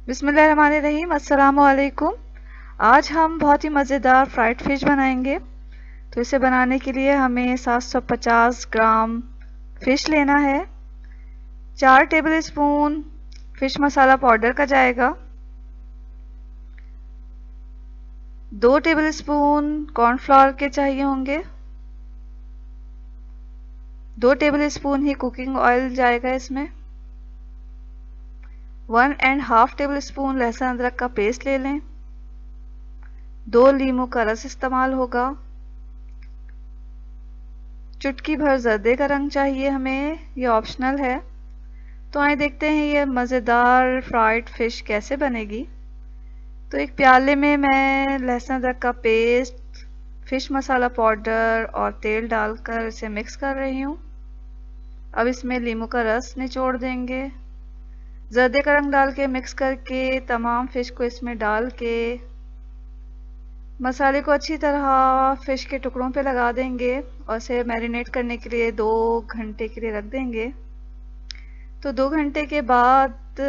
बिस्मिल्लाहिर्रहमानिर्रहीम। अस्सलामु अलैकुम। आज हम बहुत ही मज़ेदार फ्राइड फ़िश बनाएंगे। तो इसे बनाने के लिए हमें 750 ग्राम फ़िश लेना है। 4 टेबल स्पून फ़िश मसाला पाउडर का जाएगा। 2 टेबल स्पून कॉर्नफ्लावर के चाहिए होंगे। 2 टेबल स्पून ही कुकिंग ऑयल जाएगा इसमें। 1.5 टेबल स्पून लहसुन अदरक का पेस्ट ले लें। 2 लीमू का रस इस्तेमाल होगा। चुटकी भर जर्दे का रंग चाहिए हमें, ये ऑप्शनल है। तो आइए देखते हैं ये मज़ेदार फ्राइड फ़िश कैसे बनेगी। तो एक प्याले में मैं लहसुन अदरक का पेस्ट, फ़िश मसाला पाउडर और तेल डालकर इसे मिक्स कर रही हूँ। अब इसमें लीमू का रस निचोड़ देंगे। जर्दे का रंग डाल के मिक्स करके तमाम फ़िश को इसमें डाल के मसाले को अच्छी तरह फ़िश के टुकड़ों पे लगा देंगे और इसे मैरिनेट करने के लिए 2 घंटे के लिए रख देंगे। तो 2 घंटे के बाद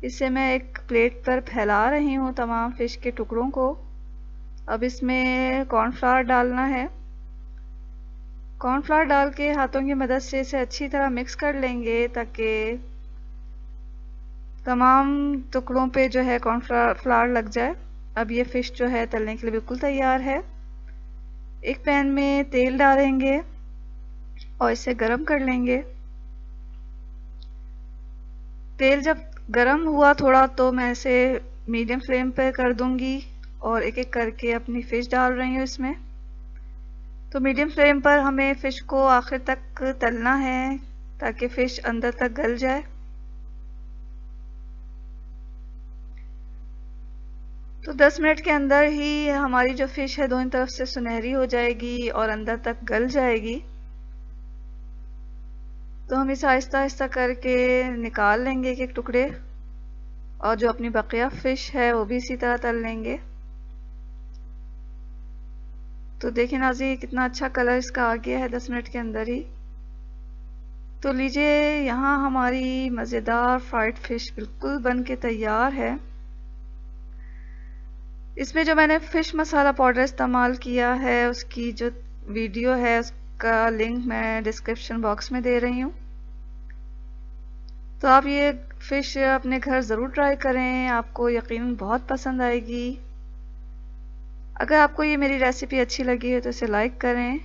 इसे मैं एक प्लेट पर फैला रही हूँ तमाम फ़िश के टुकड़ों को। अब इसमें कॉर्नफ्लावर डालना है। कॉर्नफ्लावर डाल के हाथों की मदद से इसे अच्छी तरह मिक्स कर लेंगे ताकि तमाम टुकड़ों पे जो है कॉर्नफ्लावर लग जाए। अब ये फ़िश जो है तलने के लिए बिल्कुल तैयार है। एक पैन में तेल डालेंगे और इसे गरम कर लेंगे। तेल जब गरम हुआ थोड़ा तो मैं इसे मीडियम फ्लेम पर कर दूंगी और एक एक करके अपनी फ़िश डाल रही हूँ इसमें। तो मीडियम फ्लेम पर हमें फ़िश को आखिर तक तलना है ताकि फ़िश अंदर तक गल जाए। तो 10 मिनट के अंदर ही हमारी जो फ़िश है दोनों तरफ से सुनहरी हो जाएगी और अंदर तक गल जाएगी। तो हम इसे आहिस्ता आहिस्ता करके निकाल लेंगे एक एक टुकड़े और जो अपनी बकिया फ़िश है वो भी इसी तरह तल लेंगे। तो देखिए नाज़रीन कितना अच्छा कलर इसका आ गया है 10 मिनट के अंदर ही। तो लीजिए यहाँ हमारी मज़ेदार फ्राइड फ़िश बिल्कुल बन के तैयार है। इसमें जो मैंने फ़िश मसाला पाउडर इस्तेमाल किया है उसकी जो वीडियो है उसका लिंक मैं डिस्क्रिप्शन बॉक्स में दे रही हूँ। तो आप ये फ़िश अपने घर ज़रूर ट्राई करें, आपको यकीनन बहुत पसंद आएगी। अगर आपको ये मेरी रेसिपी अच्छी लगी है तो इसे लाइक करें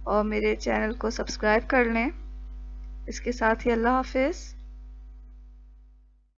और मेरे चैनल को सब्सक्राइब कर लें। इसके साथ ही अल्लाह हाफिज़।